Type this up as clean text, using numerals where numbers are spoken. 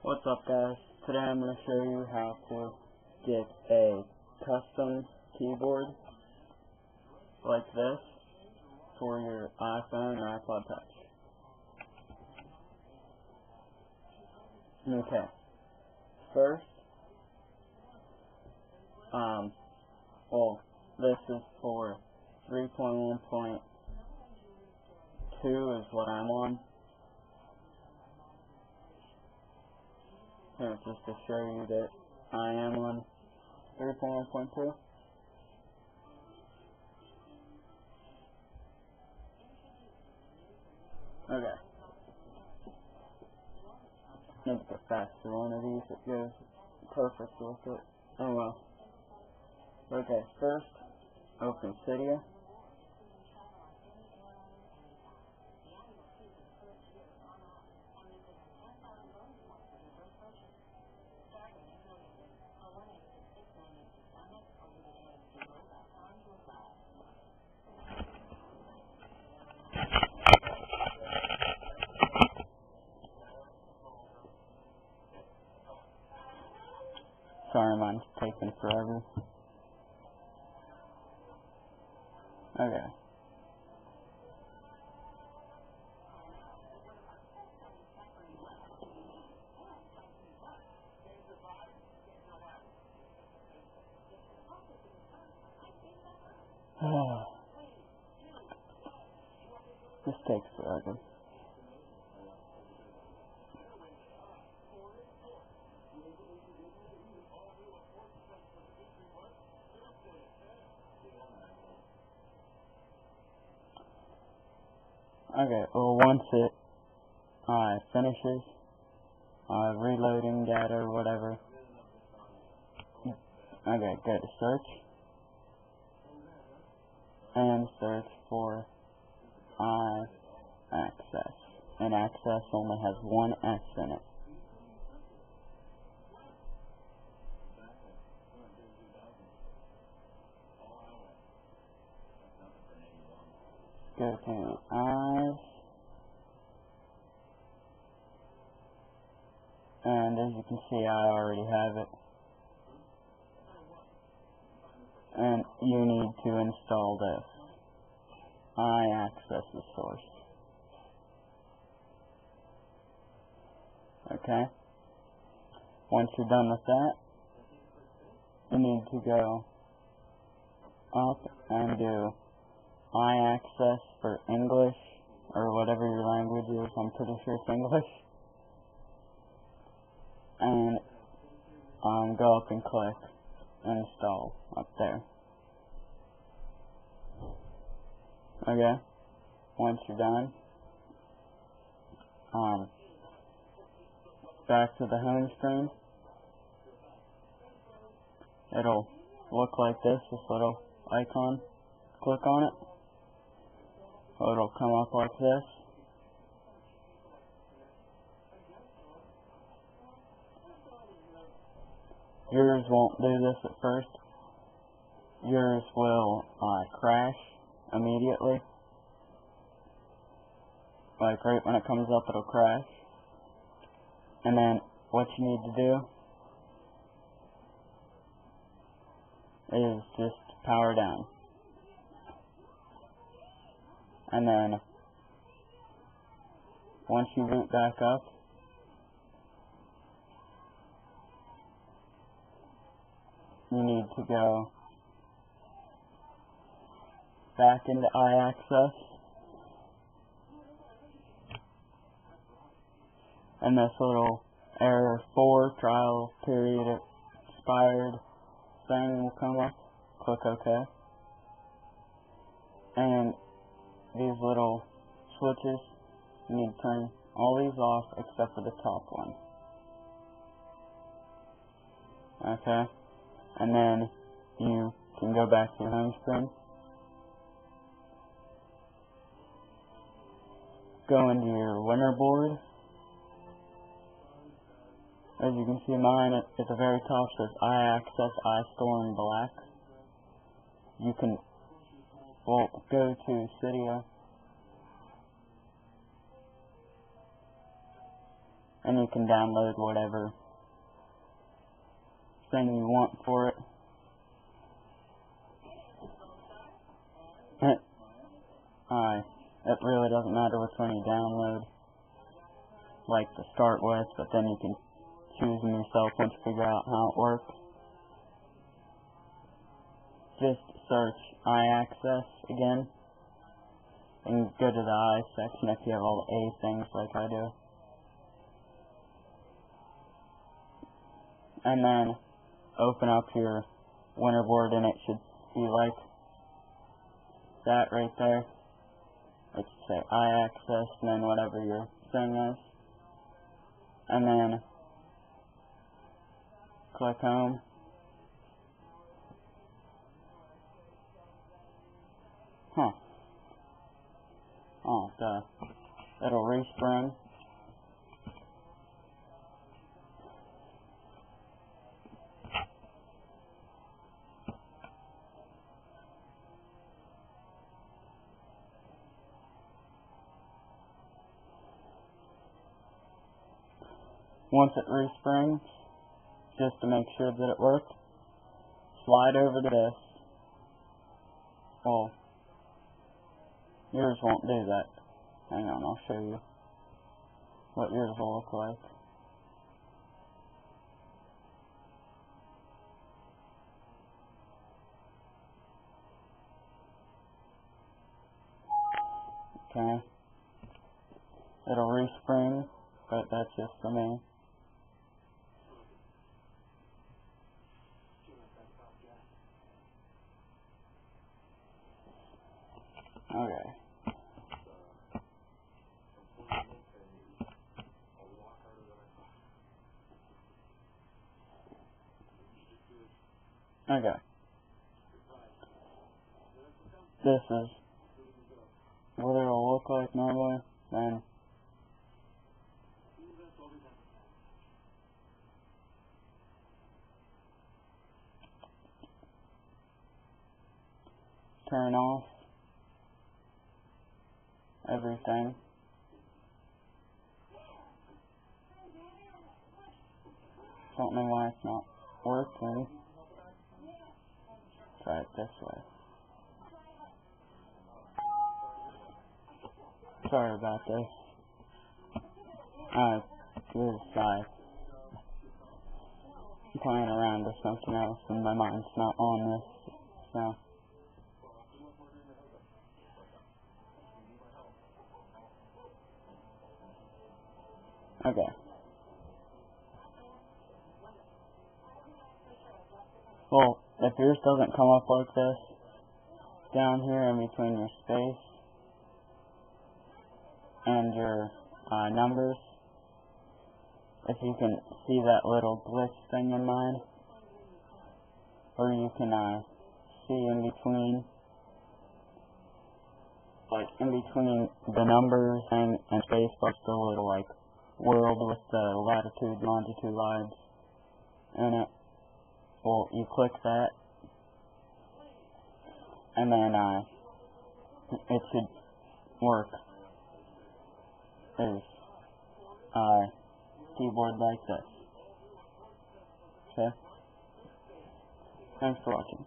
What's up, guys? Today I'm going to show you how to get a custom keyboard like this for your iPhone or iPod Touch. Okay, first, this is for 3.1.2 is what I'm on. Here, just to show you that I am on 3.1.2. Okay. Need to get faster one of these. It goes perfect with it. Oh well. Okay, first, open Cydia. Sorry, mine's taking forever. Okay. This takes forever. Okay, well, once it finishes reloading data or whatever, okay, go to search and search for iAcces, and Access only has one X in it. Go to eyes, and as you can see, I already have it, and you need to install this iAcces the source. Okay, once you're done with that, you need to go up and do iAcces for English, or whatever your language is. I'm pretty sure it's English. And go up and click install up there. Okay, once you're done, back to the home screen. It'll look like this little icon. Click on it. It'll come up like this. Yours won't do this at first. Yours will crash immediately. Like right when it comes up, it'll crash. And then what you need to do is just power down. And then once you boot back up, you need to go back into iAcces, and this little error 4 trial period expired thing will come up. Click OK. And these little switches, you need to turn all these off except for the top one. Okay, and then you can go back to your home screen, go into your winner board. As you can see, mine at the very top says iAcces iStore in black. You can go to Cydia and you can download whatever thing you want for it. It really doesn't matter which one you download, like to start with, but then you can choose them yourself once you figure out how it works. Just search iAcces again, and go to the I section if you have all the A things like I do. And then open up your winter board, and it should be like that right there. It should say iAcces and then whatever your thing is. And then click home. It'll respring. Once it resprings, just to make sure that it works, slide over to this. Well, yours won't do that. Hang on, I'll show you what yours will look like. Okay. It'll respring, but that's just for me. Okay. Okay. This is what it'll look like normally. Then turn off everything. Don't know why it's not working. Try it this way. Sorry about this. I'm playing around with something else and my mind's not on this, so. Okay. Well, if yours doesn't come up like this, down here in between your space and your numbers, if you can see that little glitch thing in mine, or you can see in between, like in between the numbers and space, but the little like world with the latitude, longitude lines in it. Well, you click that, and then it should work. There's keyboard like this. Okay? Thanks for watching.